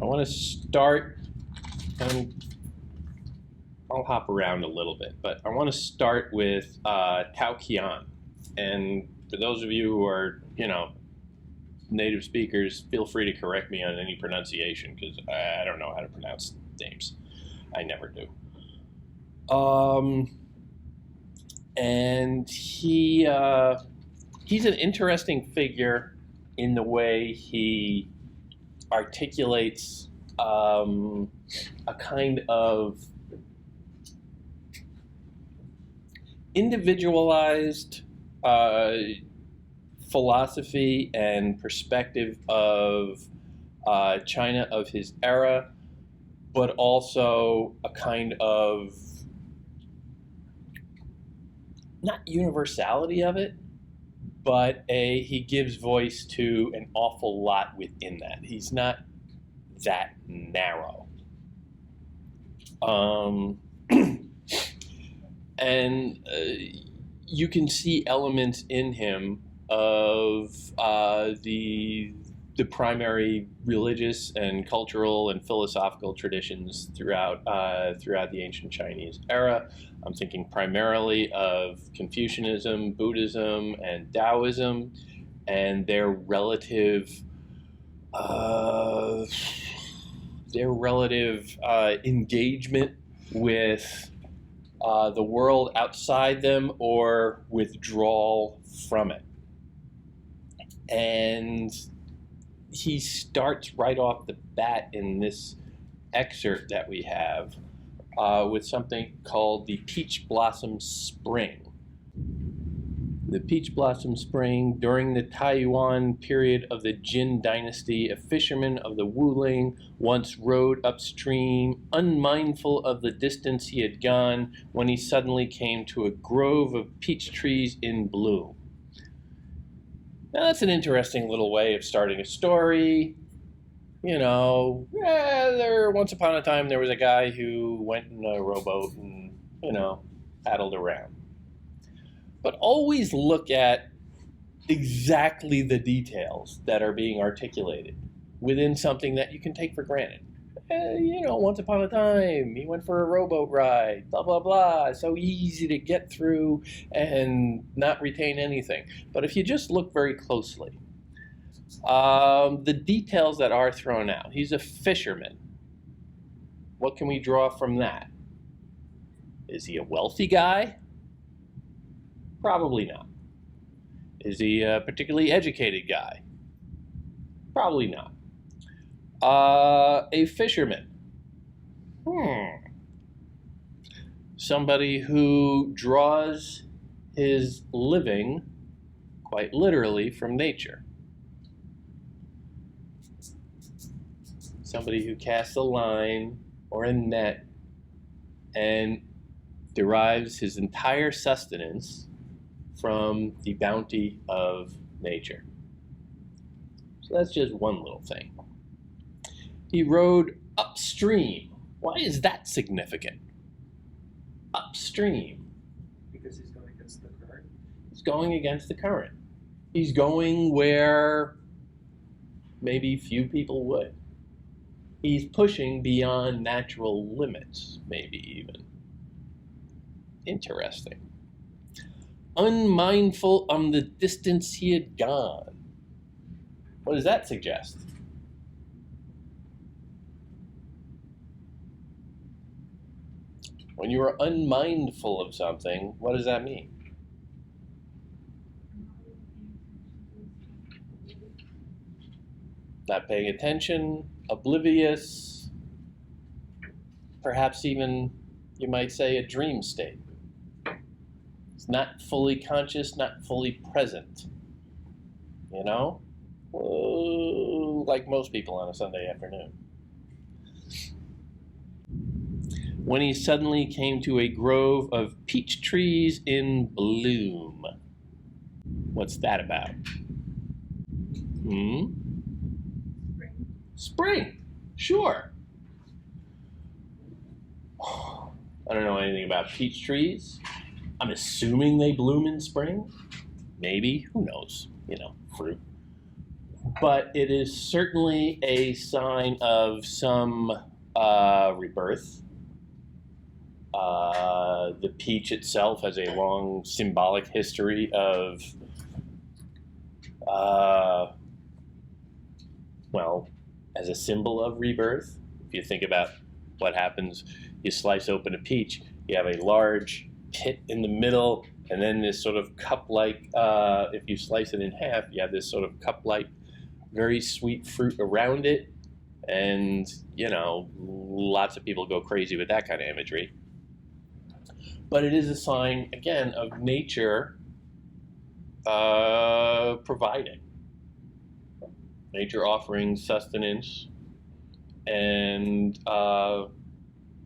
want to start, and I'll hop around a little bit, but I want to start with Tao Qian. And for those of you who are, native speakers, feel free to correct me on any pronunciation, because I don't know how to pronounce names. I never do. And he's an interesting figure in the way he articulates a kind of individualized philosophy and perspective of China of his era, but also a kind of, not universality of it, but he gives voice to an awful lot within that. He's not that narrow. And you can see elements in him of the primary religious and cultural and philosophical traditions throughout the ancient Chinese era. I'm thinking primarily of Confucianism, Buddhism, and Taoism, and their relative engagement with the world outside them or withdrawal from it. And he starts right off the bat in this excerpt that we have with something called the Peach Blossom Spring. The Peach Blossom Spring. During the Taiwan period of the Jin dynasty, a fisherman of the Wuling once rowed upstream, unmindful of the distance he had gone, when he suddenly came to a grove of peach trees in bloom. Now that's an interesting little way of starting a story. Once upon a time there was a guy who went in a rowboat and, paddled around. But always look at exactly the details that are being articulated within something that you can take for granted. Once upon a time, he went for a rowboat ride, blah, blah, blah. So easy to get through and not retain anything. But if you just look very closely, the details that are thrown out. He's a fisherman. What can we draw from that? Is he a wealthy guy? Probably not. Is he a particularly educated guy? Probably not. A fisherman. Somebody who draws his living quite literally from nature. Somebody who casts a line or a net and derives his entire sustenance from the bounty of nature. So that's just one little thing. He rowed upstream. Why is that significant? Upstream. Because he's going against the current. He's going against the current. He's going where maybe few people would. He's pushing beyond natural limits, maybe even. Interesting. Unmindful of the distance he had gone. What does that suggest? When you are unmindful of something, what does that mean? Not paying attention, oblivious, perhaps even, you might say, a dream state. It's not fully conscious, not fully present. Like most people on a Sunday afternoon. When he suddenly came to a grove of peach trees in bloom. What's that about? Spring. Sure. I don't know anything about peach trees. I'm assuming they bloom in spring. Maybe. Who knows? Fruit. but it is certainly a sign of some rebirth. The peach itself has a long symbolic history of, well, as a symbol of rebirth. If you think about what happens, you slice open a peach, you have a large pit in the middle, and then this sort of cup-like, if you slice it in half, you have this sort of cup-like, very sweet fruit around it. And, you know, lots of people go crazy with that kind of imagery. But it is a sign, again, of nature providing. Nature offering sustenance and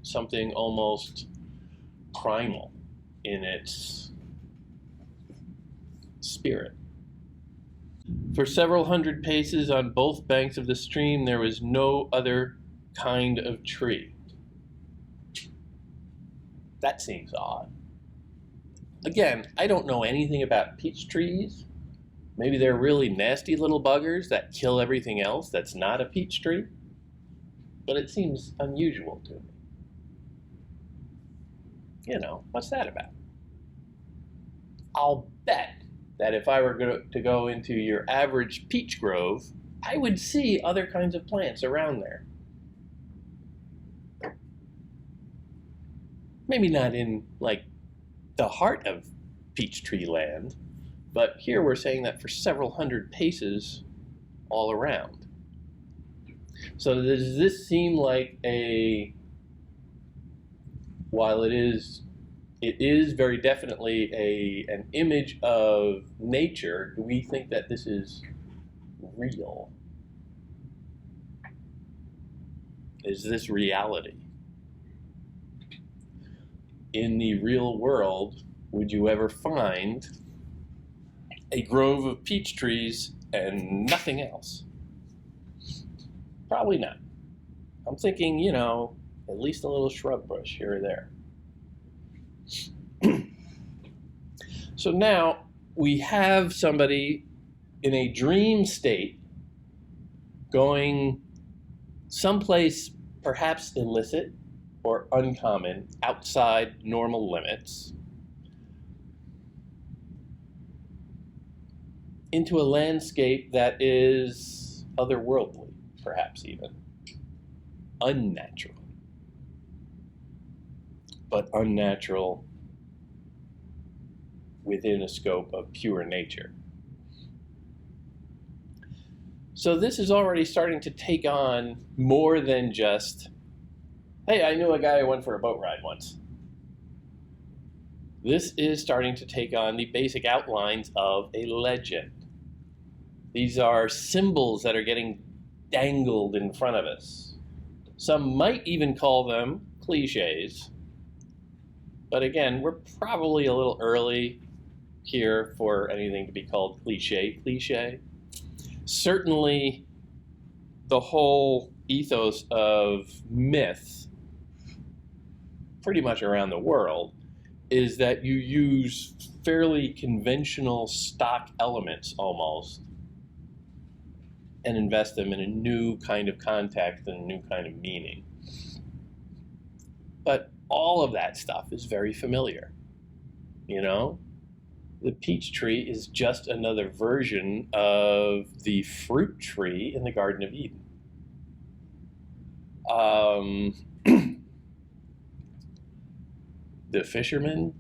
something almost primal in its spirit. For several hundred paces on both banks of the stream, there was no other kind of tree. That seems odd. Again, I don't know anything about peach trees. Maybe they're really nasty little buggers that kill everything else that's not a peach tree. But it seems unusual to me. You know, what's that about? I'll bet that if I were to go into your average peach grove, I would see other kinds of plants around there. Maybe not in, like, the heart of peach tree land, but here we're saying that for several hundred paces all around. So does this seem like while it is very definitely an image of nature, do we think that this is real? Is this reality? In the real world, would you ever find a grove of peach trees and nothing else? Probably not. I'm thinking, you know, at least a little shrub bush here or there. So now we have somebody in a dream state going someplace perhaps illicit or uncommon, outside normal limits, into a landscape that is otherworldly, perhaps even unnatural, but unnatural within a scope of pure nature. So this is already starting to take on more than just, hey, I knew a guy who went for a boat ride once. This is starting to take on the basic outlines of a legend. These are symbols that are getting dangled in front of us. Some might even call them cliches. But again, we're probably a little early here for anything to be called cliche. Certainly, the whole ethos of myth, pretty much around the world, is that you use fairly conventional stock elements almost and invest them in a new kind of context and a new kind of meaning. But all of that stuff is very familiar. You know, the peach tree is just another version of the fruit tree in the Garden of Eden. The fishermen,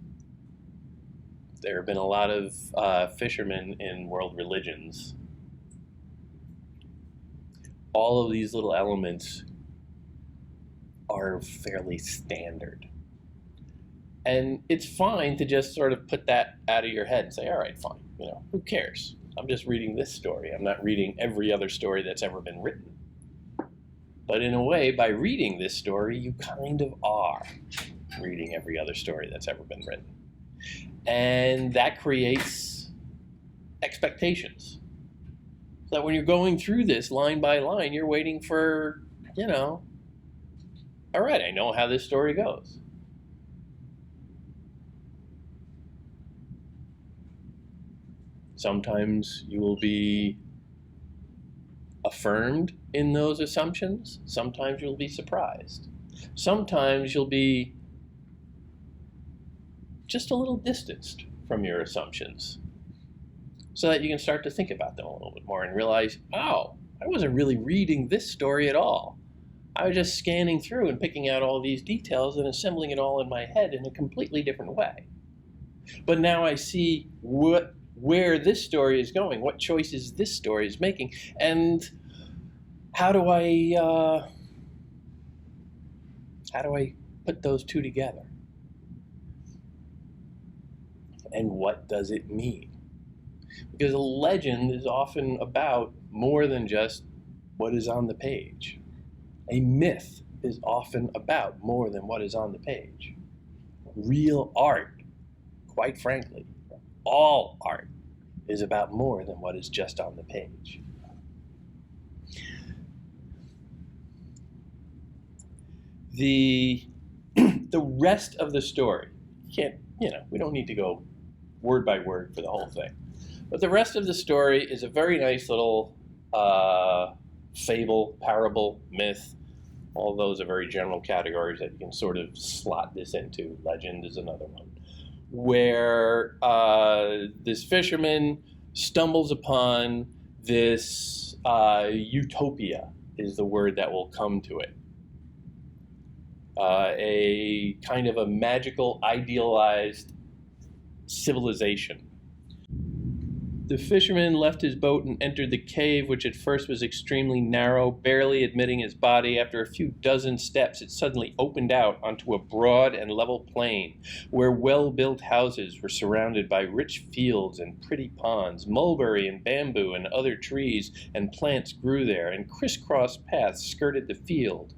there have been a lot of fishermen in world religions. All of these little elements are fairly standard. And it's fine to just sort of put that out of your head and say, all right, fine, you know, who cares? I'm just reading this story. I'm not reading every other story that's ever been written. But in a way, by reading this story, you kind of are reading every other story that's ever been written. And that creates expectations. So that when you're going through this line by line, you're waiting for, you know, all right, I know how this story goes. Sometimes you will be affirmed in those assumptions. Sometimes you'll be surprised. Sometimes you'll be just a little distanced from your assumptions so that you can start to think about them a little bit more and realize, oh, I wasn't really reading this story at all. I was just scanning through and picking out all these details and assembling it all in my head in a completely different way. But now I see where this story is going, what choices this story is making, and how do I put those two together? And what does it mean? Because a legend is often about more than just what is on the page. A myth is often about more than what is on the page. Real art, quite frankly, all art is about more than what is just on the page. The rest of the story, we don't need to go word by word for the whole thing. But the rest of the story is a very nice little fable, parable, myth. All those are very general categories that you can sort of slot this into. Legend is another one. Where this fisherman stumbles upon this utopia is the word that will come to it. A kind of a magical, idealized civilization. The fisherman left his boat and entered the cave, which at first was extremely narrow, barely admitting his body. After a few dozen steps, it suddenly opened out onto a broad and level plain, where well-built houses were surrounded by rich fields and pretty ponds. Mulberry and bamboo and other trees and plants grew there, and crisscross paths skirted the field.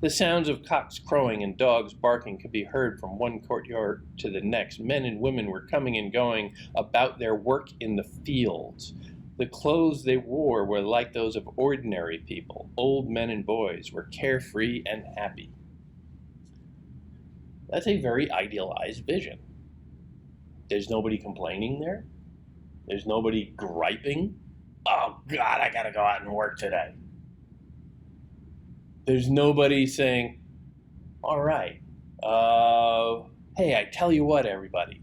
The sounds of cocks crowing and dogs barking could be heard from one courtyard to the next. Men and women were coming and going about their work in the fields. The clothes they wore were like those of ordinary people. Old men and boys were carefree and happy. That's a very idealized vision. There's nobody complaining there. There's nobody griping. Oh, God, I gotta go out and work today. There's nobody saying, all right, hey, I tell you what, everybody,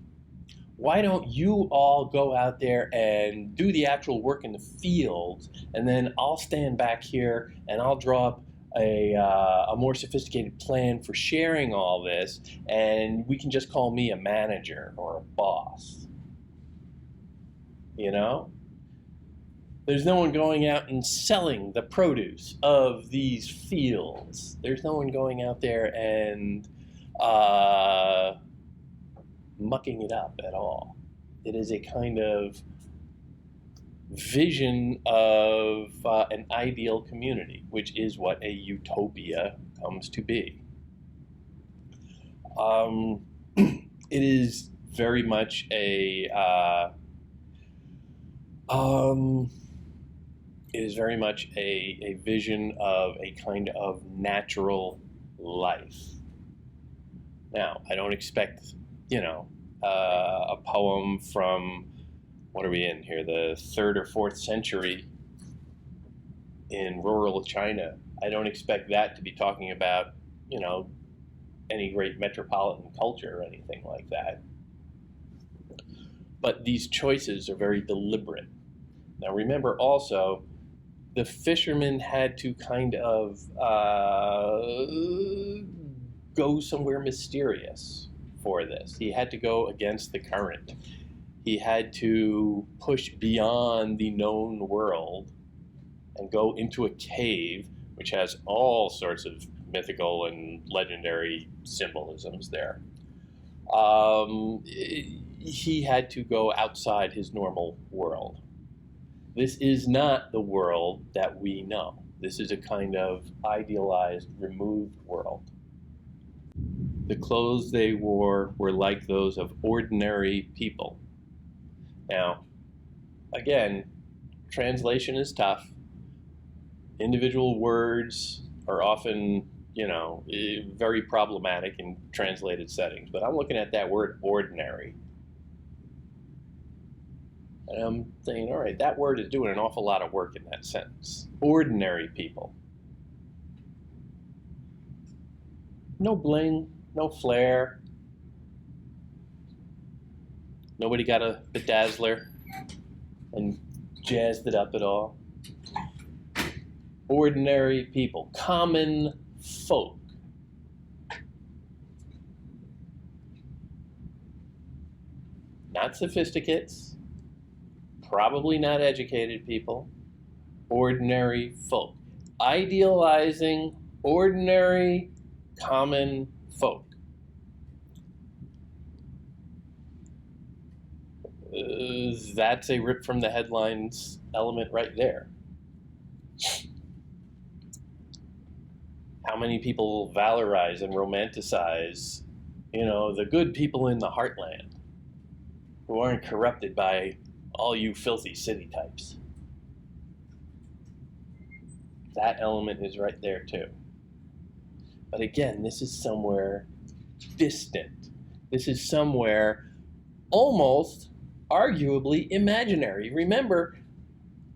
why don't you all go out there and do the actual work in the fields, and then I'll stand back here and I'll draw up a more sophisticated plan for sharing all this, and we can just call me a manager or a boss. You know? There's no one going out and selling the produce of these fields. There's no one going out there and mucking it up at all. It is a kind of vision of an ideal community, which is what a utopia comes to be. It is very much a vision of a kind of natural life. Now, I don't expect, a poem from, what are we in here, the 3rd or 4th century in rural China. I don't expect that to be talking about, any great metropolitan culture or anything like that. But these choices are very deliberate. Now, remember also, the fisherman had to kind of go somewhere mysterious for this. He had to go against the current. He had to push beyond the known world and go into a cave, which has all sorts of mythical and legendary symbolisms there. He had to go outside his normal world. This is not the world that we know. This is a kind of idealized, removed world. The clothes they wore were like those of ordinary people. Now, again, translation is tough. Individual words are often, very problematic in translated settings. But I'm looking at that word ordinary. And I'm saying, all right, that word is doing an awful lot of work in that sentence. Ordinary people. No bling, no flair. Nobody got a bedazzler and jazzed it up at all. Ordinary people, common folk. Not sophisticates, probably not educated people, ordinary folk. Idealizing ordinary, common folk. That's a rip from the headlines element right there. How many people valorize and romanticize, the good people in the heartland who aren't corrupted by all you filthy city types. That element is right there too. But again, this is somewhere distant. This is somewhere almost arguably imaginary. Remember,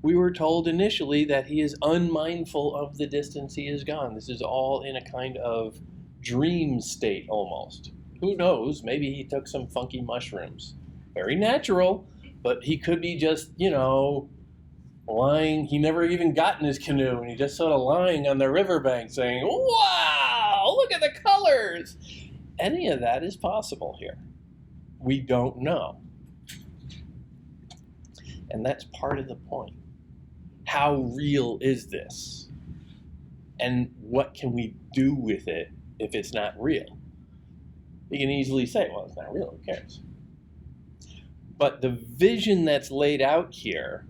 we were told initially that he is unmindful of the distance he has gone. This is all in a kind of dream state almost. Who knows? Maybe he took some funky mushrooms. Very natural, but he could be just, lying. He never even got in his canoe, and he just sort of lying on the riverbank saying, wow, look at the colors. Any of that is possible here. We don't know. And that's part of the point. How real is this? And what can we do with it if it's not real? You can easily say, well, it's not real, who cares? But the vision that's laid out here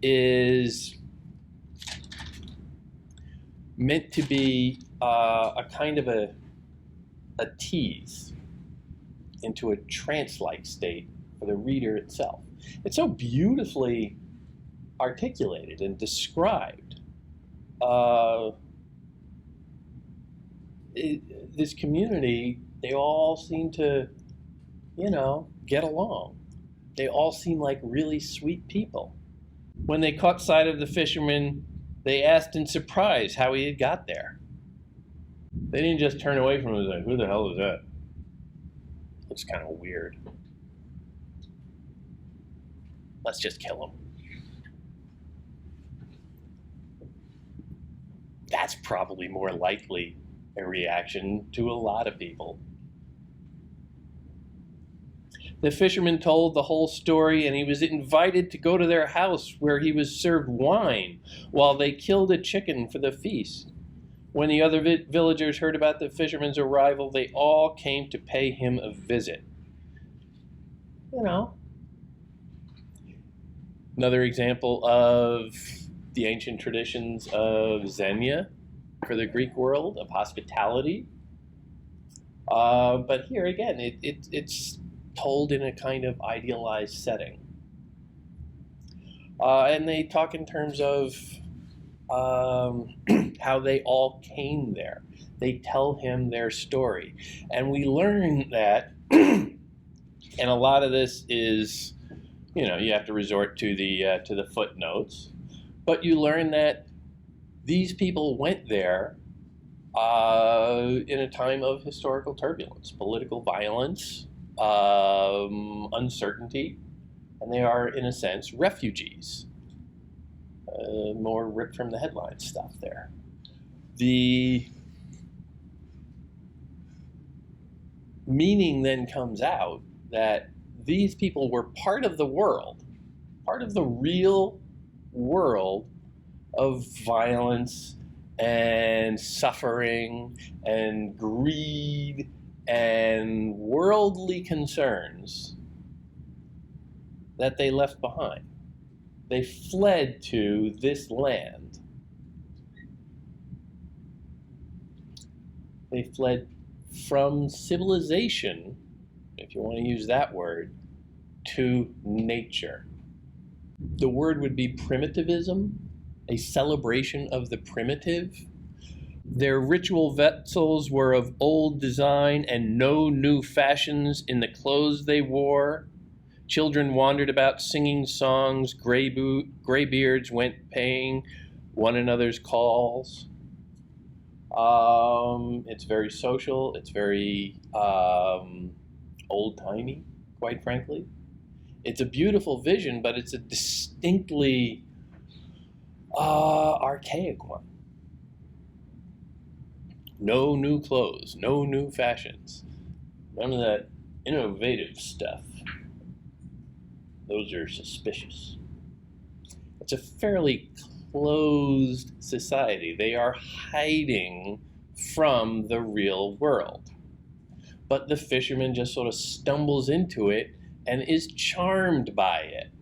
is meant to be a kind of a tease into a trance-like state for the reader itself. It's so beautifully articulated and described. This community, they all seem to, get along. They all seem like really sweet people. When they caught sight of the fisherman, they asked in surprise how he had got there. They didn't just turn away from him and say, who the hell is that? Looks kind of weird. Let's just kill him. That's probably more likely a reaction to a lot of people. The fisherman told the whole story, and he was invited to go to their house where he was served wine while they killed a chicken for the feast. When the other villagers heard about the fisherman's arrival, they all came to pay him a visit. Another example of the ancient traditions of Xenia for the Greek world, of hospitality. But here again, it's told in a kind of idealized setting. And they talk in terms of how they all came there. They tell him their story. And we learn that, and a lot of this is, you have to resort to the footnotes, but you learn that these people went there in a time of historical turbulence, political violence, uncertainty, and they are, in a sense, refugees. More ripped from the headline stuff there. The meaning then comes out that these people were part of the world, part of the real world of violence and suffering and greed and worldly concerns that they left behind. They fled to this land. They fled from civilization, if you want to use that word, to nature. The word would be primitivism, a celebration of the primitive. Their ritual vessels were of old design and no new fashions in the clothes they wore. Children wandered about singing songs, graybeards went paying one another's calls. It's very social, it's very old-timey, quite frankly. It's a beautiful vision, but it's a distinctly archaic one. No new clothes, no new fashions, none of that innovative stuff. Those are suspicious. It's a fairly closed society. They are hiding from the real world. But the fisherman just sort of stumbles into it and is charmed by it.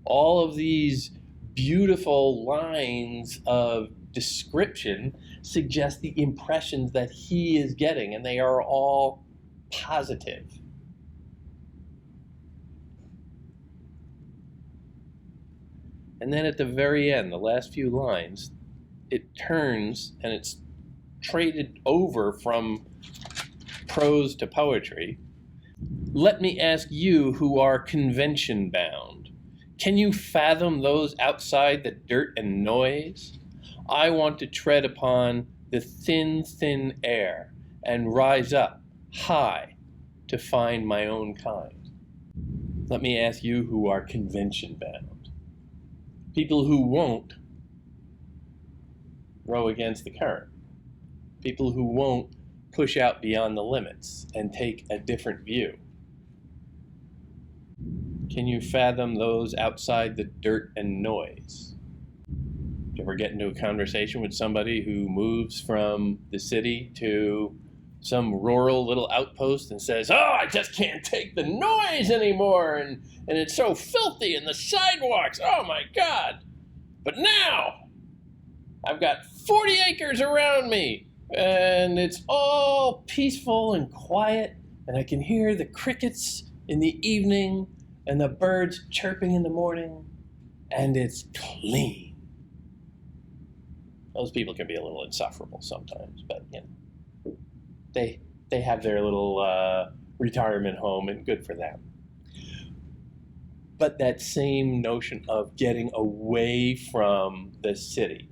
All of these beautiful lines of description suggest the impressions that he is getting, and they are all positive. And then at the very end, the last few lines, it turns and it's traded over from prose to poetry. Let me ask you who are convention bound. Can you fathom those outside the dirt and noise? I want to tread upon the thin, thin air and rise up high to find my own kind. Let me ask you who are convention bound. People who won't row against the current. People who won't push out beyond the limits and take a different view. Can you fathom those outside the dirt and noise? Do you ever get into a conversation with somebody who moves from the city to some rural little outpost and says, oh, I just can't take the noise anymore, and it's so filthy, and the sidewalks, oh my God. But now, I've got 40 acres around me, and it's all peaceful and quiet, and I can hear the crickets in the evening, and the birds chirping in the morning, and it's clean. Those people can be a little insufferable sometimes, but you know, they have their little retirement home, and good for them. But that same notion of getting away from the city.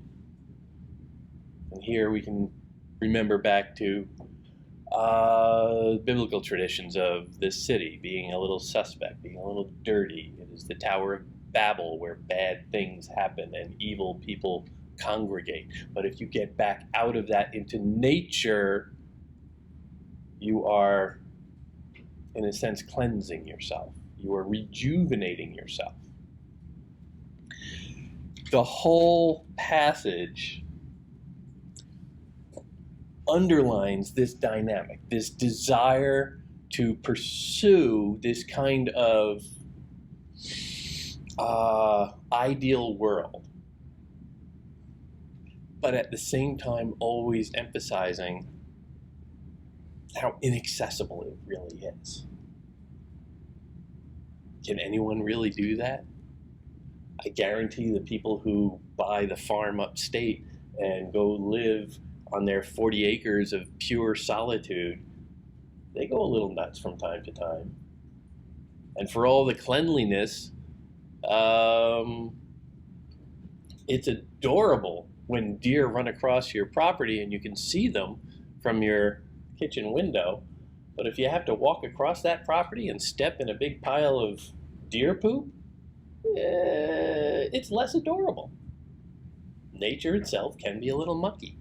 And here we can remember back to biblical traditions of the city being a little suspect, being a little dirty. It is the Tower of Babel where bad things happen and evil people congregate. But if you get back out of that into nature, you are, in a sense, cleansing yourself. You are rejuvenating yourself. The whole passage underlines this dynamic, this desire to pursue this kind of ideal world, but at the same time always emphasizing how inaccessible it really is. Can anyone really do that? I guarantee the people who buy the farm upstate and go live on their 40 acres of pure solitude, they go a little nuts from time to time. And for all the cleanliness, it's adorable when deer run across your property and you can see them from your kitchen window. But if you have to walk across that property and step in a big pile of deer poop, it's less adorable. Nature itself can be a little mucky.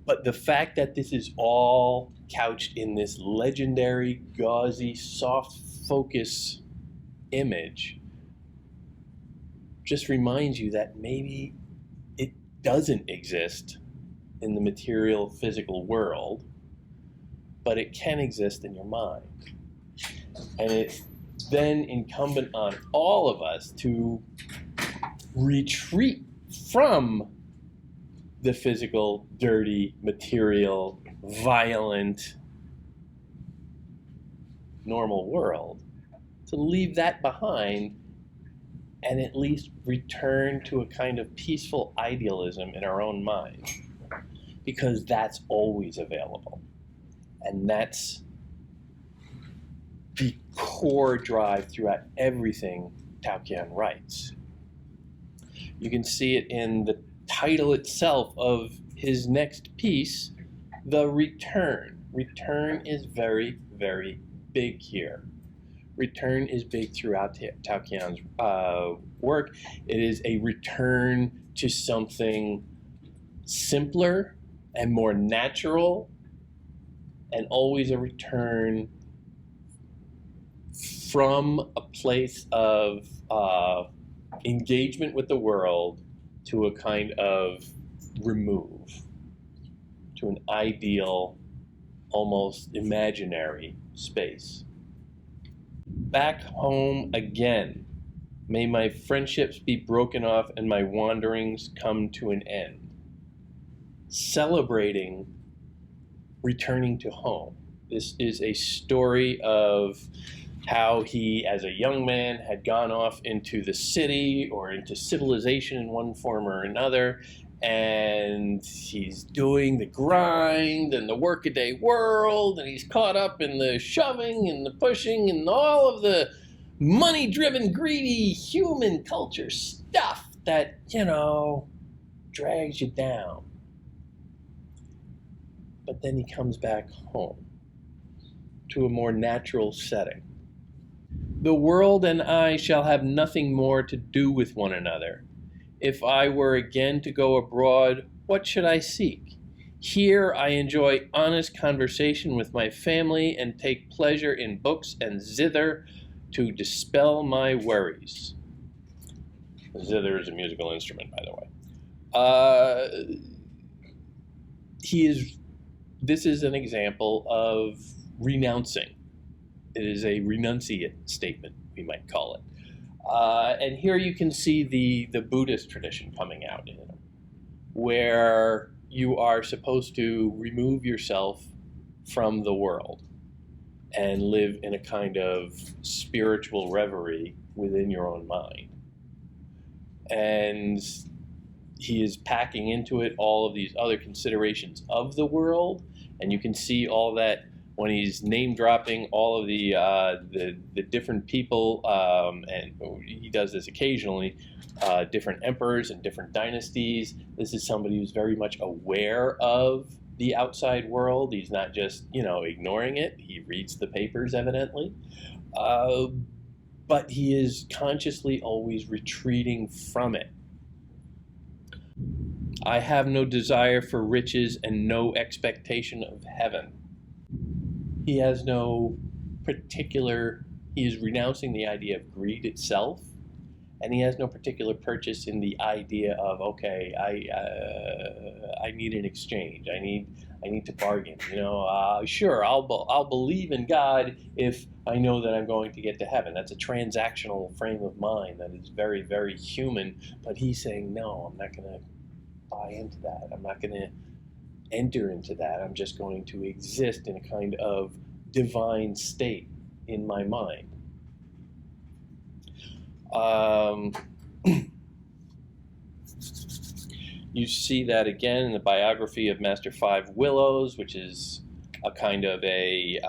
But the fact that this is all couched in this legendary, gauzy, soft focus image just reminds you that maybe it doesn't exist in the material, physical world, but it can exist in your mind. And it's then incumbent on all of us to retreat from the physical, dirty, material, violent, normal world, to leave that behind and at least return to a kind of peaceful idealism in our own mind, because that's always available. And that's the core drive throughout everything Tao Qian writes. You can see it in the title itself of his next piece, The Return. Return is very, very big here. Return is big throughout Tao Qian's work. It is a return to something simpler and more natural, and always a return from a place of engagement with the world to a kind of remove, to an ideal, almost imaginary space. Back home again. May my friendships be broken off and my wanderings come to an end. Celebrating returning to home. This is a story of how he, as a young man, had gone off into the city or into civilization in one form or another, and he's doing the grind and the workaday world, and he's caught up in the shoving and the pushing and all of the money-driven, greedy human culture stuff that, drags you down. But then he comes back home to a more natural setting. The world and I shall have nothing more to do with one another. If I were again to go abroad, what should I seek? Here I enjoy honest conversation with my family and take pleasure in books and zither to dispel my worries. Zither is a musical instrument, by the way. This is an example of renouncing. It is a renunciate statement, we might call it. And here you can see the Buddhist tradition coming out in it, where you are supposed to remove yourself from the world and live in a kind of spiritual reverie within your own mind. And he is packing into it all of these other considerations of the world, and you can see all that when he's name dropping all of the different people, and he does this occasionally, different emperors and different dynasties. This is somebody who's very much aware of the outside world. He's not just ignoring it. He reads the papers evidently, but he is consciously always retreating from it. I have no desire for riches and no expectation of heaven. He has no particular, he is renouncing the idea of greed itself, and he has no particular purchase in the idea of, okay, I need an exchange. I need to bargain. Sure, I'll believe in God if I know that I'm going to get to heaven. That's a transactional frame of mind that is very, very human. But he's saying, no, I'm not going to buy into that. I'm not going to enter into that. I'm just going to exist in a kind of divine state in my mind. You see that again in the biography of Master Five Willows, which is a kind of a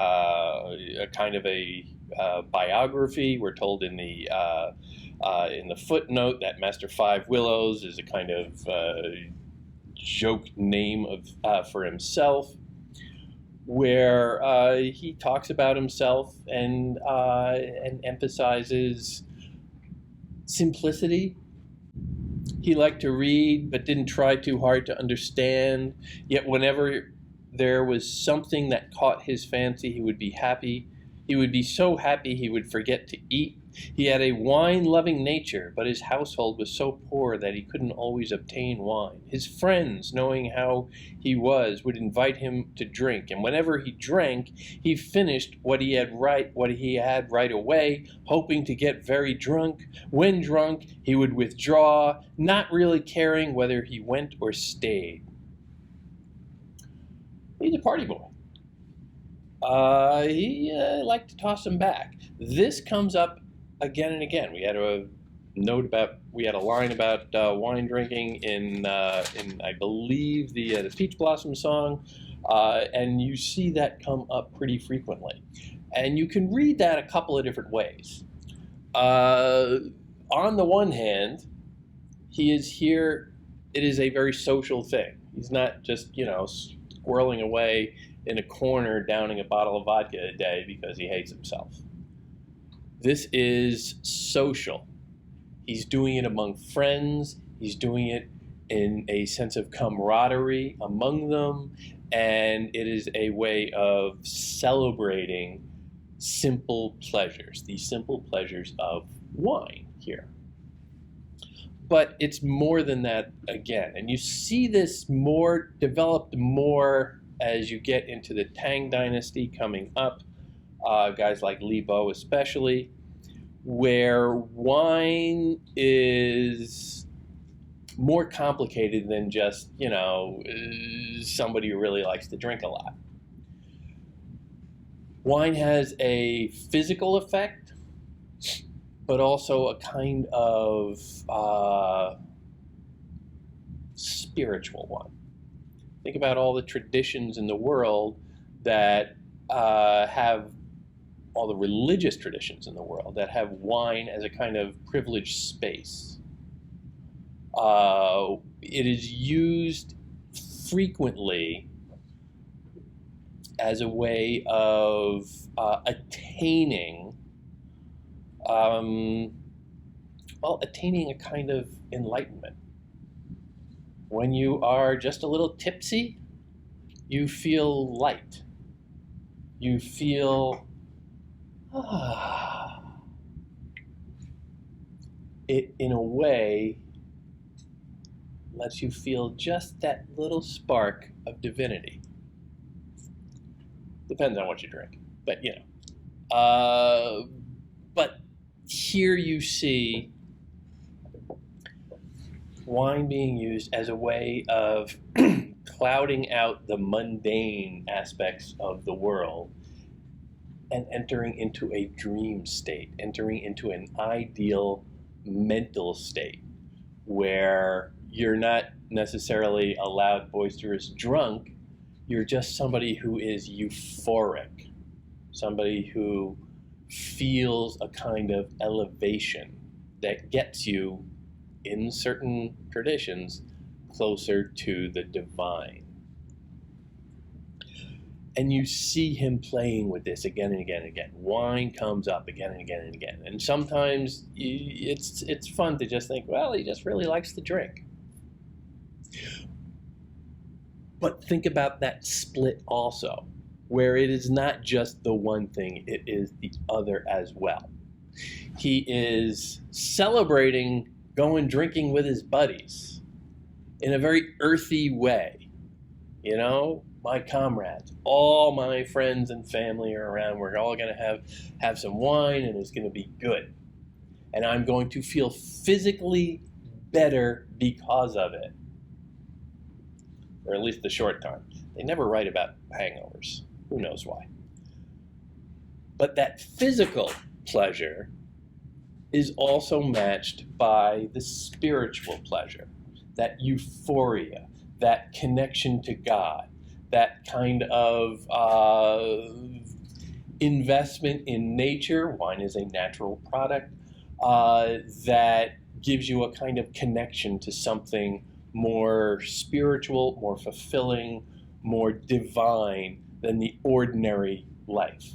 biography. We're told in the footnote that Master Five Willows is a kind of joke name for himself, where he talks about himself and emphasizes simplicity. He liked to read, but didn't try too hard to understand. Yet whenever there was something that caught his fancy, he would be happy. He would be so happy he would forget to eat. He had a wine-loving nature, but his household was so poor that he couldn't always obtain wine. His friends, knowing how he was, would invite him to drink, and whenever he drank, he finished what he had right away, hoping to get very drunk. When drunk, he would withdraw, not really caring whether he went or stayed. He's a party boy. He liked to toss him back. This comes up again and again. We had a line about wine drinking in I believe the Peach Blossom song, and you see that come up pretty frequently. And you can read that a couple of different ways. On the one hand, he is here, it is a very social thing. He's not just, squirreling away in a corner downing a bottle of vodka a day because he hates himself. This is social. He's doing it among friends. He's doing it in a sense of camaraderie among them. And it is a way of celebrating simple pleasures, the simple pleasures of wine here. But it's more than that again. And you see this more developed more as you get into the Tang Dynasty coming up, guys like Li Bo especially, where wine is more complicated than just, somebody who really likes to drink a lot. Wine has a physical effect, but also a kind of spiritual one. Think about all the traditions in the world that have, all the religious traditions in the world that have wine as a kind of privileged space. It is used frequently as a way of attaining a kind of enlightenment. When you are just a little tipsy, you feel light. You feel, it in a way lets you feel just that little spark of divinity. Depends on what you drink, but but here you see wine being used as a way of clouding out the mundane aspects of the world and entering into a dream state, entering into an ideal mental state where you're not necessarily a loud, boisterous drunk, you're just somebody who is euphoric, somebody who feels a kind of elevation that gets you, in certain traditions, closer to the divine. And you see him playing with this again and again and again. Wine comes up again and again and again. And sometimes it's fun to just think, well, he just really likes to drink. But think about that split also, where it is not just the one thing, it is the other as well. He is celebrating going drinking with his buddies in a very earthy way. My comrades, all my friends and family are around. We're all going to have some wine, and it's going to be good. And I'm going to feel physically better because of it. Or at least the short term. They never write about hangovers. Who knows why? But that physical pleasure is also matched by the spiritual pleasure, that euphoria, that connection to God, that kind of investment in nature. Wine is a natural product that gives you a kind of connection to something more spiritual, more fulfilling, more divine than the ordinary life.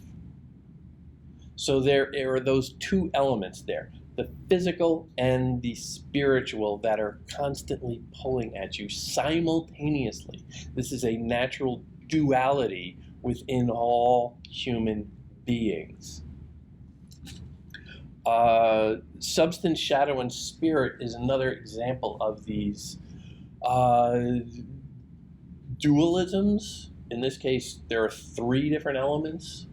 So there are those two elements there, the physical and the spiritual, that are constantly pulling at you simultaneously. This is a natural duality within all human beings. Substance, shadow, and spirit is another example of these dualisms. In this case, there are three different elements.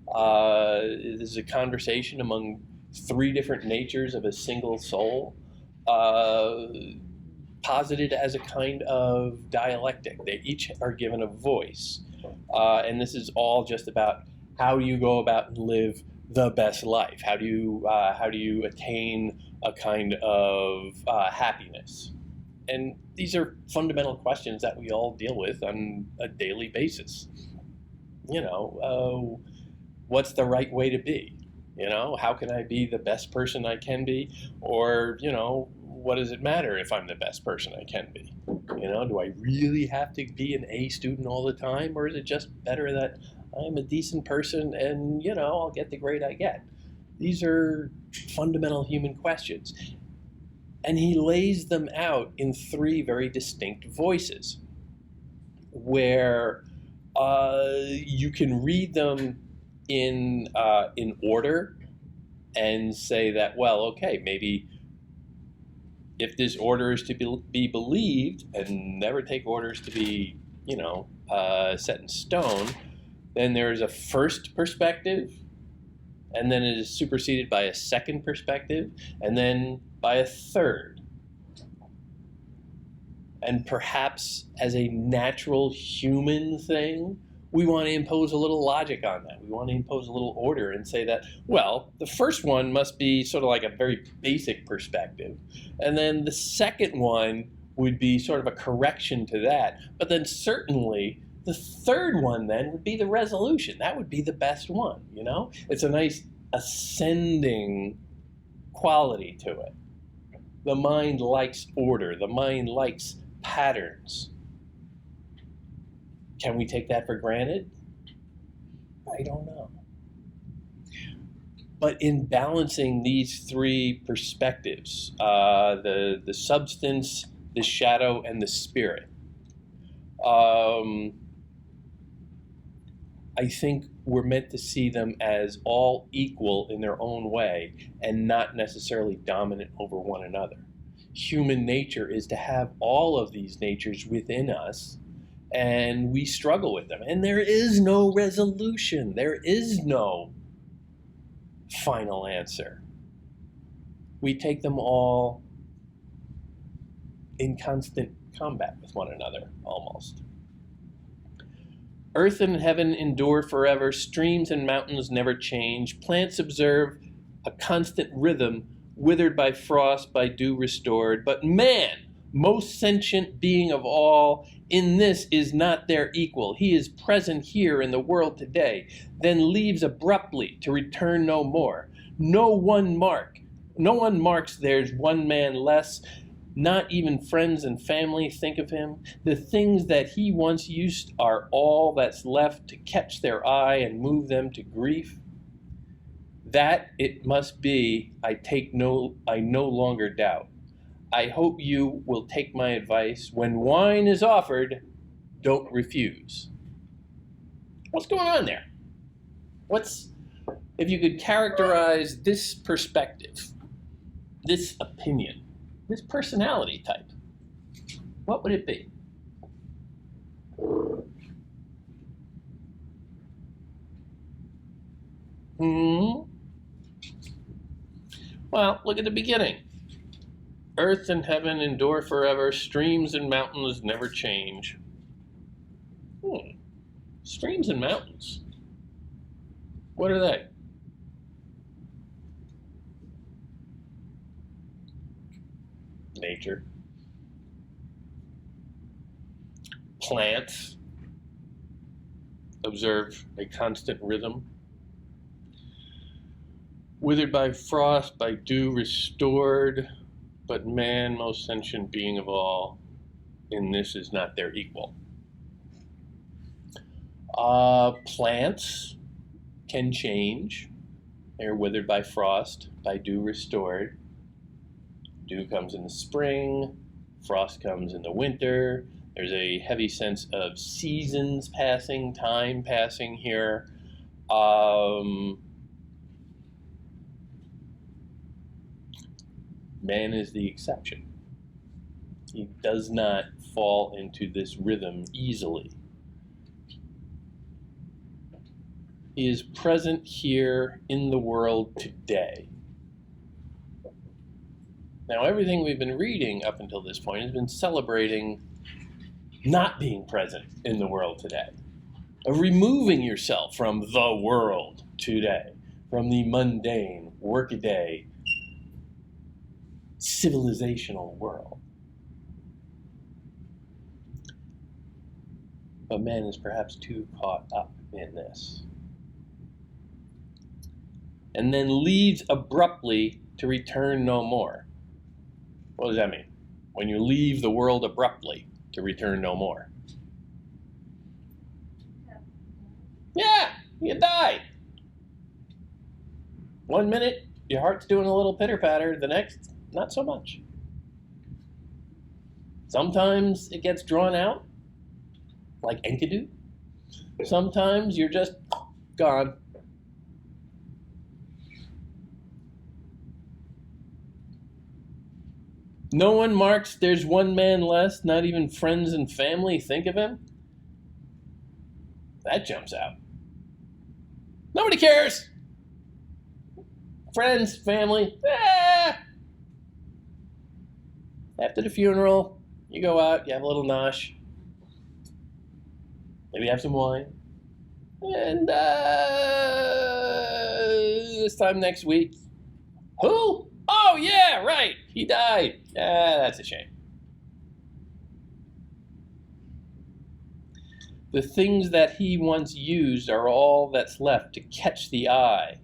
This is a conversation among three different natures of a single soul, posited as a kind of dialectic. They each are given a voice. And this is all just about how do you go about and live the best life? How do you attain a kind of happiness? And these are fundamental questions that we all deal with on a daily basis. what's the right way to be? You know, how can I be the best person I can be? Or, you know, what does it matter if I'm the best person I can be? You know, do I really have to be an A student all the time? Or is it just better that I'm a decent person and, you know, I'll get the grade I get? These are fundamental human questions. And he lays them out in three very distinct voices where you can read them in order and say that, well, okay, maybe if this order is to be believed and never take orders to be, you know, set in stone, then there is a first perspective, and then it is superseded by a second perspective, and then by a third. And perhaps as a natural human thing, we want to impose a little logic on that. We want to impose a little order and say that, well, the first one must be sort of like a very basic perspective. And then the second one would be sort of a correction to that. But then certainly the third one then would be the resolution. That would be the best one, you know? It's a nice ascending quality to it. The mind likes order. The mind likes patterns. Can we take that for granted? I don't know. But in balancing these three perspectives, the substance, the shadow, and the spirit, I think we're meant to see them as all equal in their own way and not necessarily dominant over one another. Human nature is to have all of these natures within us, and we struggle with them. And there is no resolution. There is no final answer. We take them all in constant combat with one another, almost. Earth and heaven endure forever. Streams and mountains never change. Plants observe a constant rhythm, withered by frost, by dew restored. But man, most sentient being of all, in this is not their equal. He is present here in the world today, then leaves abruptly to return no more. No one marks there's one man less. Not even friends and family think of him. The things that he once used are all that's left to catch their eye and move them to grief. That it must be, I no longer doubt. I hope you will take my advice. When wine is offered, don't refuse. What's going on there? If you could characterize this perspective, this opinion, this personality type, what would it be? Well, look at the beginning. Earth and heaven endure forever. Streams and mountains never change. Streams and mountains. What are they? Nature. Plants observe a constant rhythm. Withered by frost, by dew restored, but man, most sentient being of all, in this is not their equal. Plants can change. They're withered by frost, by dew restored. Dew comes in the spring, frost comes in the winter. There's a heavy sense of seasons passing, time passing here. Man is the exception. He does not fall into this rhythm easily. He is present here in the world today. Now, everything we've been reading up until this point has been celebrating not being present in the world today, of removing yourself from the world today, from the mundane, workaday, civilizational world. But man is perhaps too caught up in this. and then leaves abruptly to return no more. What does that mean? When you leave the world abruptly to return no more. Yeah, you die. 1 minute, your heart's doing a little pitter-patter. The next, not so much. Sometimes it gets drawn out, like Enkidu. Sometimes you're just gone. No one marks there's one man less, not even friends and family think of him. That jumps out. Nobody cares. Friends, family, After the funeral, you go out, you have a little nosh. Maybe have some wine. And this time next week, who? Oh, yeah, right, he died. That's a shame. The things that he once used are all that's left to catch the eye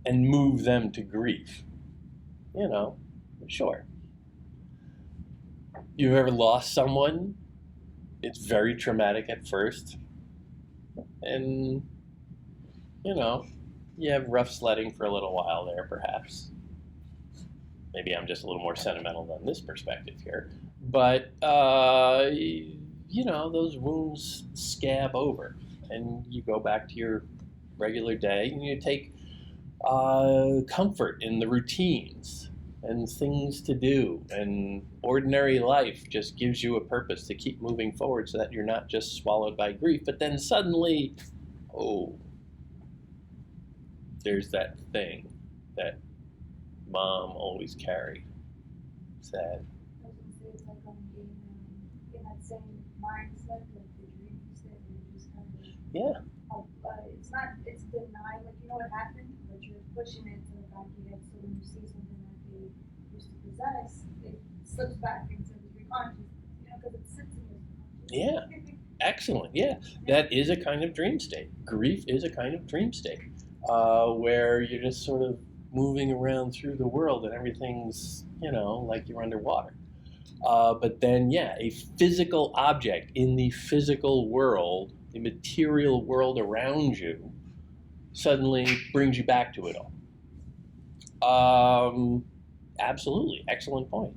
and move them to grief. You know, sure. You've ever lost someone? It's very traumatic at first. And, you know, you have rough sledding for a little while there, perhaps. Maybe I'm just a little more sentimental than this perspective here. But, you know, those wounds scab over. And you go back to your regular day and you take comfort in the routines and things to do. And ordinary life just gives you a purpose to keep moving forward so that you're not just swallowed by grief. But then suddenly, there's that thing that Mom always carried. Sad. I was gonna say it's like in that same mindset, like the dreams that you're just kind of. Yeah. It's denying, like, you know what happened, but you're pushing it to the back of your head. So when you see something that they used to possess, it slips back into your consciousness, you know, because it sits in your consciousness. Yeah. Excellent. Yeah. That is a kind of dream state. Grief is a kind of dream state where you're just sort of moving around through the world and everything's, you know, like you're underwater. But then, yeah, a physical object in the physical world, the material world around you, suddenly brings you back to it all. Absolutely. Excellent point.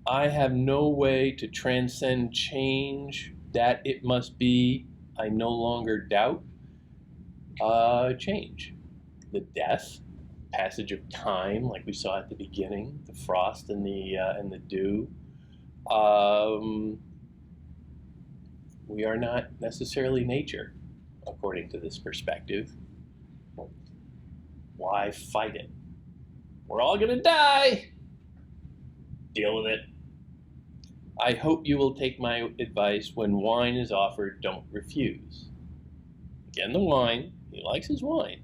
I have no way to transcend change, that it must be, I no longer doubt, change. The death, passage of time, like we saw at the beginning, the frost and the dew. We are not necessarily nature, according to this perspective. Why fight it? We're all gonna die. Deal with it. I hope you will take my advice. When wine is offered, don't refuse. Again, the wine. He likes his wine.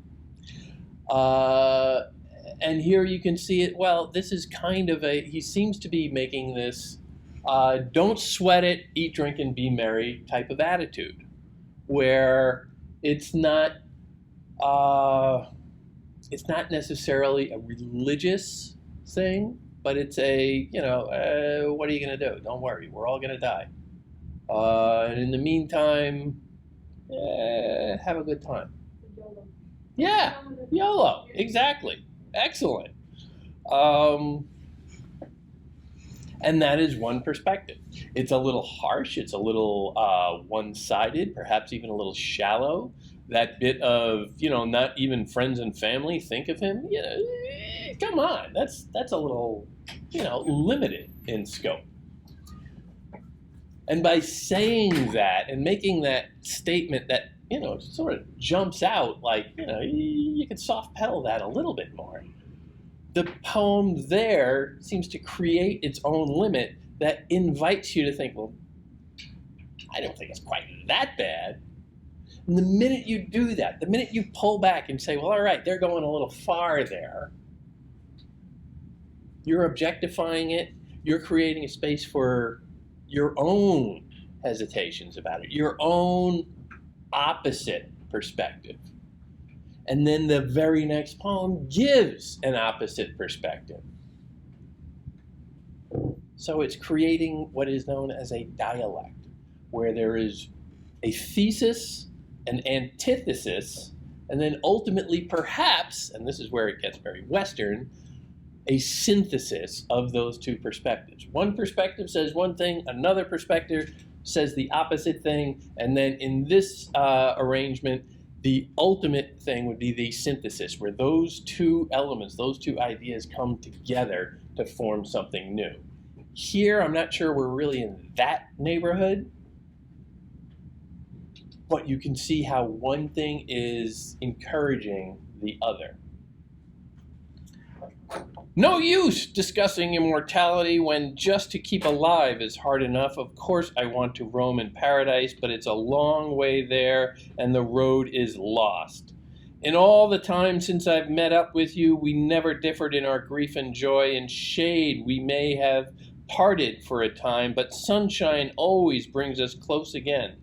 And here you can see it. Well, this is kind of he seems to be making this don't sweat it, eat, drink, and be merry type of attitude, where it's not necessarily a religious thing, but it's a, what are you going to do? Don't worry, we're all going to die. And in the meantime, have a good time. YOLO. Yeah, YOLO, exactly. Excellent. And that is one perspective. It's a little harsh, it's a little one-sided, perhaps even a little shallow. That bit of, not even friends and family think of him, come on, that's a little, limited in scope. And by saying that and making that statement that, sort of jumps out, like, you can soft pedal that a little bit more. The poem there seems to create its own limit that invites you to think, well, I don't think it's quite that bad. And the minute you do that, the minute you pull back and say, well, all right, they're going a little far there, you're objectifying it, you're creating a space for your own hesitations about it, your own opposite perspective. And then the very next poem gives an opposite perspective. So it's creating what is known as a dialect, where there is a thesis, an antithesis, and then ultimately perhaps, and this is where it gets very Western, a synthesis of those two perspectives. One perspective says one thing, another perspective says the opposite thing, and then in this arrangement, the ultimate thing would be the synthesis, where those two elements, those two ideas come together to form something new. Here, I'm not sure we're really in that neighborhood, but you can see how one thing is encouraging the other. No use discussing immortality when just to keep alive is hard enough. Of course I want to roam in paradise, but it's a long way there and the road is lost. In all the time since I've met up with you, we never differed in our grief and joy. In shade we may have parted for a time, but sunshine always brings us close again.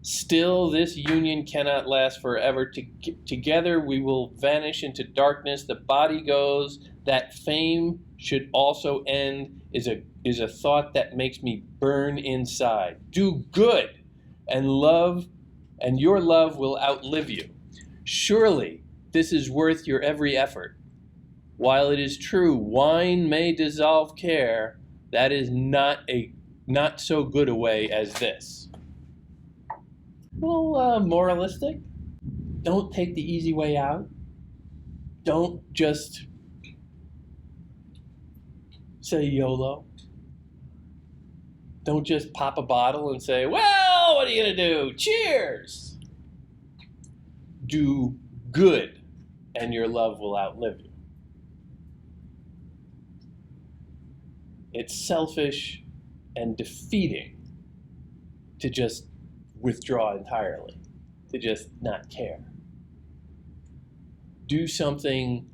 Still, this union cannot last forever. Together we will vanish into darkness. The body goes. That fame should also end is a thought that makes me burn inside. Do good, and your love will outlive you. Surely this is worth your every effort. While it is true, wine may dissolve care, that is not so good a way as this. A little moralistic. Don't take the easy way out. Don't just say YOLO. Don't just pop a bottle and say, well, what are you going to do? Cheers! Do good, and your love will outlive you. It's selfish and defeating to just withdraw entirely, to just not care. Do something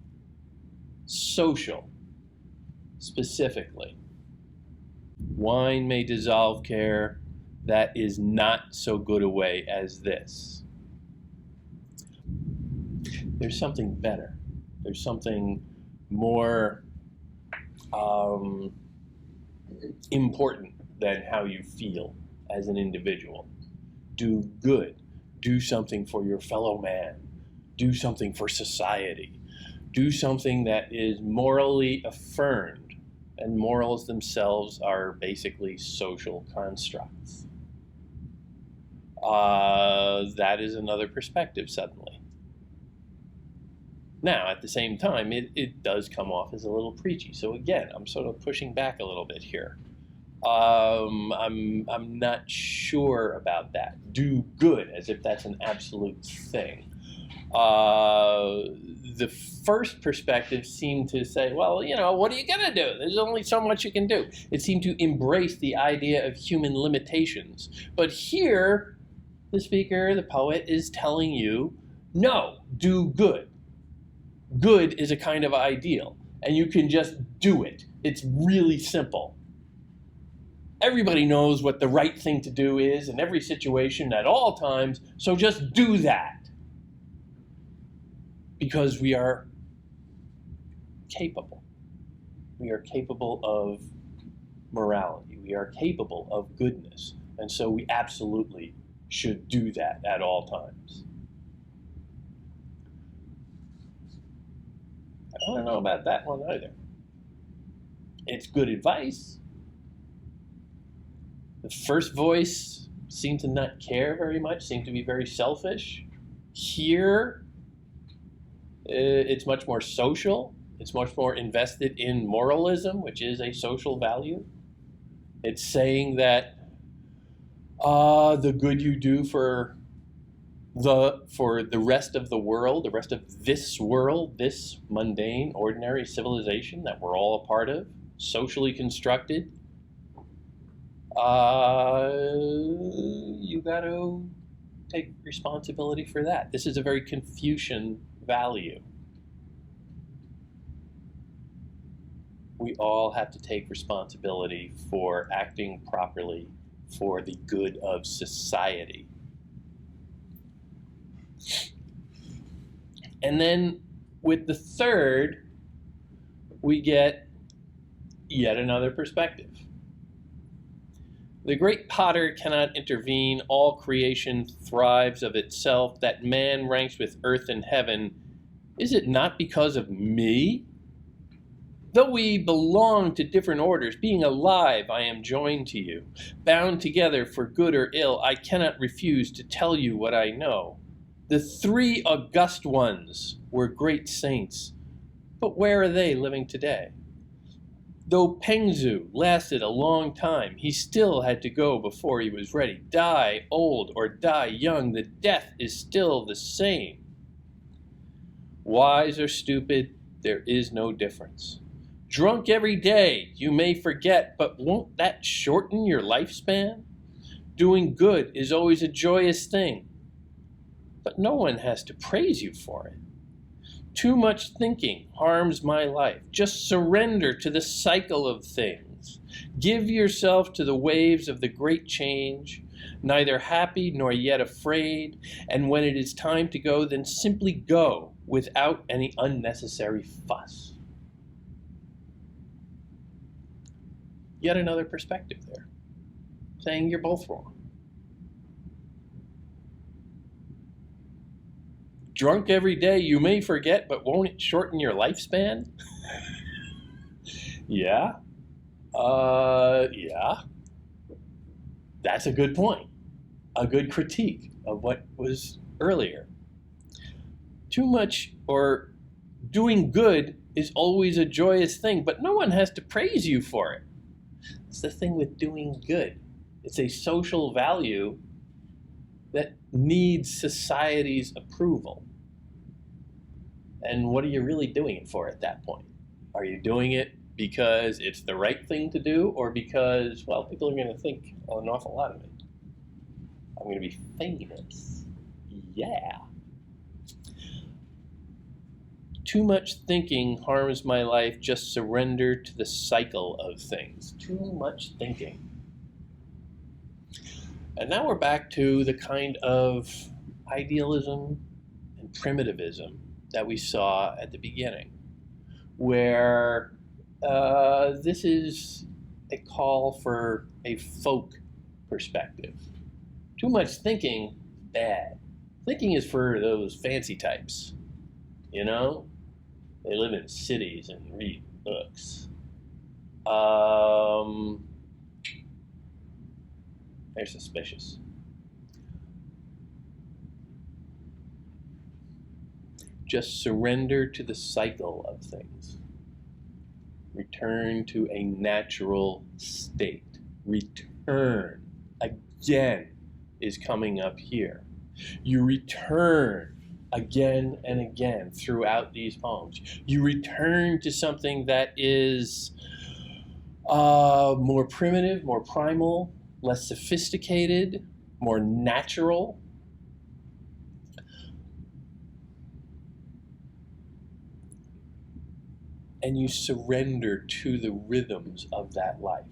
social, specifically. Wine may dissolve care, that is not so good a way as this. There's something better. There's something more important than how you feel as an individual. Do good. Do something for your fellow man. Do something for society. Do something that is morally affirmed. And morals themselves are basically social constructs. That is another perspective suddenly. Now, at the same time, it does come off as a little preachy. So again, I'm sort of pushing back a little bit here. I'm not sure about that. Do good, as if that's an absolute thing. The first perspective seemed to say, well, what are you going to do? There's only so much you can do. It seemed to embrace the idea of human limitations. But here, the speaker, the poet, is telling you, no, do good. Good is a kind of ideal, and you can just do it. It's really simple. Everybody knows what the right thing to do is in every situation at all times, so just do that. Because we are capable. We are capable of morality. We are capable of goodness. And so we absolutely should do that at all times. I don't know about that one either. It's good advice. The first voice seemed to not care very much, seemed to be very selfish. Here, it's much more social. It's much more invested in moralism, which is a social value. It's saying that the good you do for the rest of the world, the rest of this world, this mundane, ordinary civilization that we're all a part of, socially constructed, you got to take responsibility for that. This is a very Confucian value. We all have to take responsibility for acting properly for the good of society. And then with the third, we get yet another perspective. The great potter cannot intervene. All creation thrives of itself. That man ranks with earth and heaven. Is it not because of me? Though we belong to different orders, being alive, I am joined to you. Bound together for good or ill, I cannot refuse to tell you what I know. The three august ones were great saints, but where are they living today? Though Pengzu lasted a long time, he still had to go before he was ready. Die old or die young, the death is still the same. Wise or stupid, there is no difference. Drunk every day, you may forget, but won't that shorten your lifespan? Doing good is always a joyous thing, but no one has to praise you for it. Too much thinking harms my life. Just surrender to the cycle of things. Give yourself to the waves of the great change, neither happy nor yet afraid, and when it is time to go, then simply go without any unnecessary fuss. Yet another perspective there, saying you're both wrong. Drunk every day, you may forget, but won't it shorten your lifespan? Yeah. Yeah. That's a good point. A good critique of what was earlier. Too much or doing good is always a joyous thing, but no one has to praise you for it. It's the thing with doing good. It's a social value that needs society's approval. And what are you really doing it for at that point? Are you doing it because it's the right thing to do, or because, well, people are going to think an awful lot of it? I'm going to be famous. Yeah. Too much thinking harms my life. Just surrender to the cycle of things. Too much thinking. And now we're back to the kind of idealism and primitivism that we saw at the beginning, where this is a call for a folk perspective. Too much thinking, bad. Thinking is for those fancy types, you know? They live in cities and read books. They're suspicious. Just surrender to the cycle of things. Return to a natural state. Return again is coming up here. You return again and again throughout these poems. You return to something that is more primitive, more primal, less sophisticated, more natural. And you surrender to the rhythms of that life.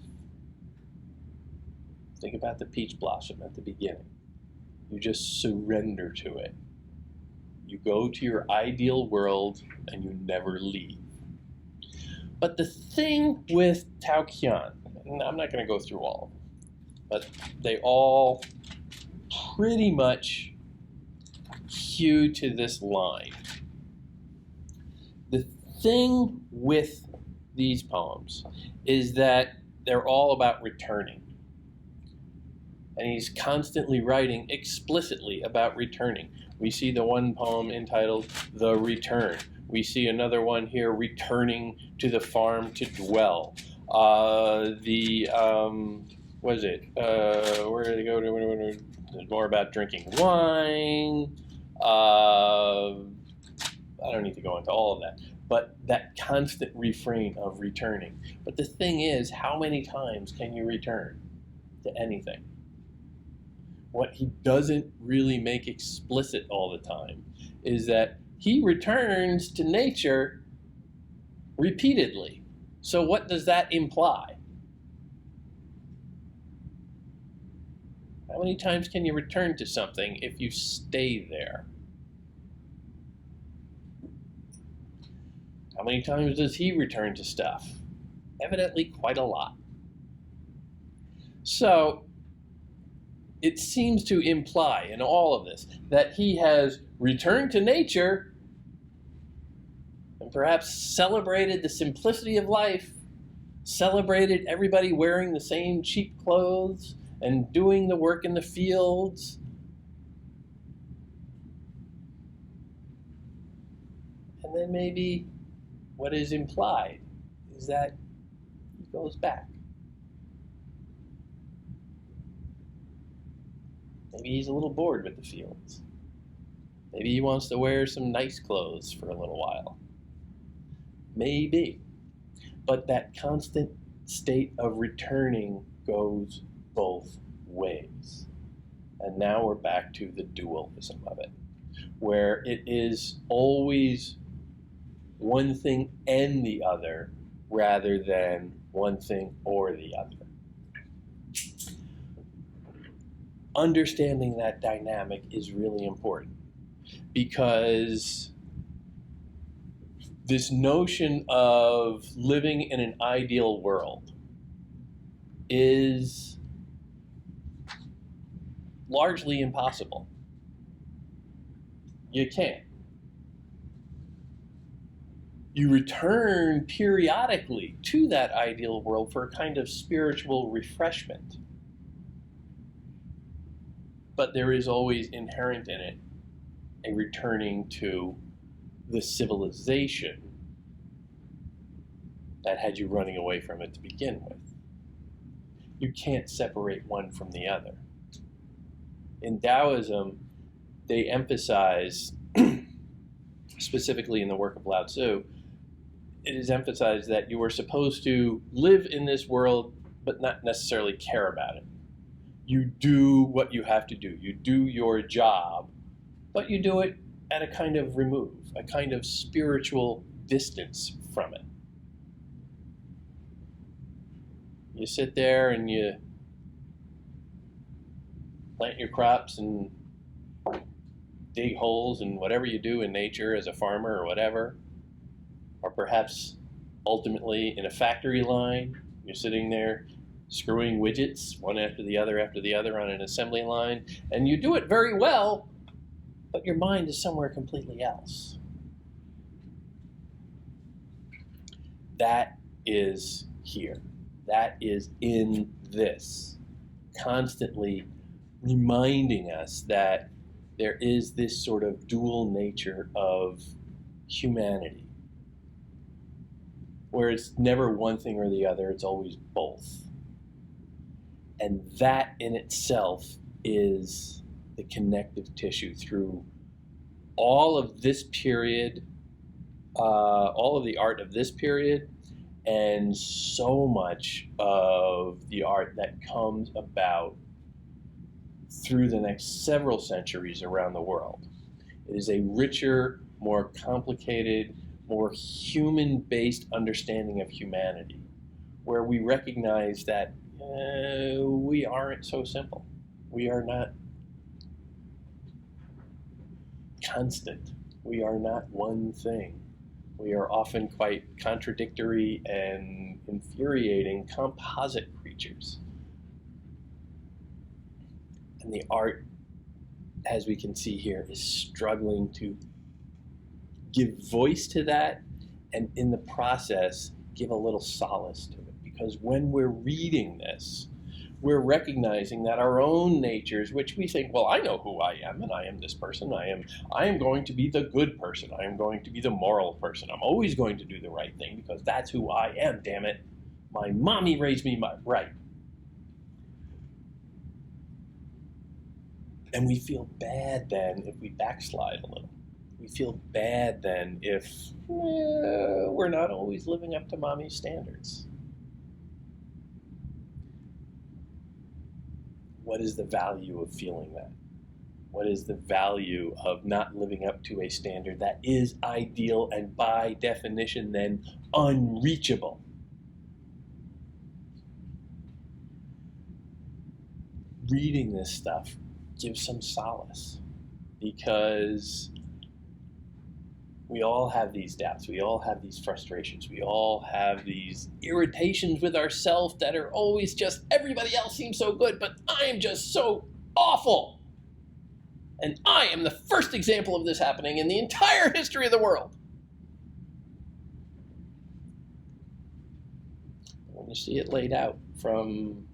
Think about the peach blossom at the beginning. You just surrender to it. You go to your ideal world and you never leave. But the thing with Tao Qian, and I'm not going to go through all of them, but they all pretty much hew to this line. The thing with these poems is that they're all about returning. And he's constantly writing explicitly about returning. We see the one poem entitled The Return. We see another one here, Returning to the Farm to Dwell. What is it? Where do they go? There's more about drinking wine. I don't need to go into all of that. But that constant refrain of returning. But the thing is, how many times can you return to anything? What he doesn't really make explicit all the time is that he returns to nature repeatedly. So what does that imply? How many times can you return to something if you stay there? How many times does he return to stuff? Evidently quite a lot. So it seems to imply in all of this that he has returned to nature and perhaps celebrated the simplicity of life, celebrated everybody wearing the same cheap clothes and doing the work in the fields. And then maybe what is implied is that he goes back. Maybe he's a little bored with the fields. Maybe he wants to wear some nice clothes for a little while. Maybe. But that constant state of returning goes both ways. And now we're back to the dualism of it, where it is always one thing and the other rather than one thing or the other. Understanding that dynamic is really important, because this notion of living in an ideal world is largely impossible. You can't. You return periodically to that ideal world for a kind of spiritual refreshment. But there is always inherent in it a returning to the civilization that had you running away from it to begin with. You can't separate one from the other. In Taoism, they emphasize, specifically in the work of Lao Tzu, it is emphasized that you are supposed to live in this world but not necessarily care about it. You do what you have to do. You do your job, but you do it at a kind of remove, a kind of spiritual distance from it. You sit there and you plant your crops and dig holes and whatever you do in nature as a farmer or whatever, or perhaps ultimately in a factory line, you're sitting there screwing widgets one after the other on an assembly line, and you do it very well, but your mind is somewhere completely else. That is here. That is in this, constantly reminding us that there is this sort of dual nature of humanity, where it's never one thing or the other, it's always both. And that in itself is the connective tissue through all of this period, all of the art of this period, and so much of the art that comes about through the next several centuries around the world. It is a richer, more complicated, more human-based understanding of humanity, where we recognize that we aren't so simple. We are not constant. We are not one thing. We are often quite contradictory and infuriating composite creatures. And the art, as we can see here, is struggling to give voice to that, and in the process, give a little solace to it. Because when we're reading this, we're recognizing that our own natures, which we think, well, I know who I am, and I am this person. I am going to be the good person. I am going to be the moral person. I'm always going to do the right thing because that's who I am, damn it. My mommy raised me right. And we feel bad then if we backslide a little. We feel bad then if we're not always living up to mommy's standards. What is the value of feeling that? What is the value of not living up to a standard that is ideal and by definition then unreachable? Reading this stuff gives some solace, because We all have these doubts. We all have these frustrations. We all have these irritations with ourselves that are always just, everybody else seems so good, but I am just so awful. And I am the first example of this happening in the entire history of the world. When you see it laid out from,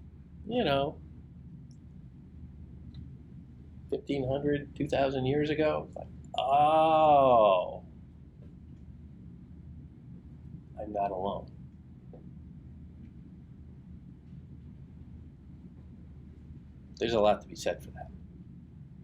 1,500, 2,000 years ago, it's like, oh, I'm not alone. There's a lot to be said for that.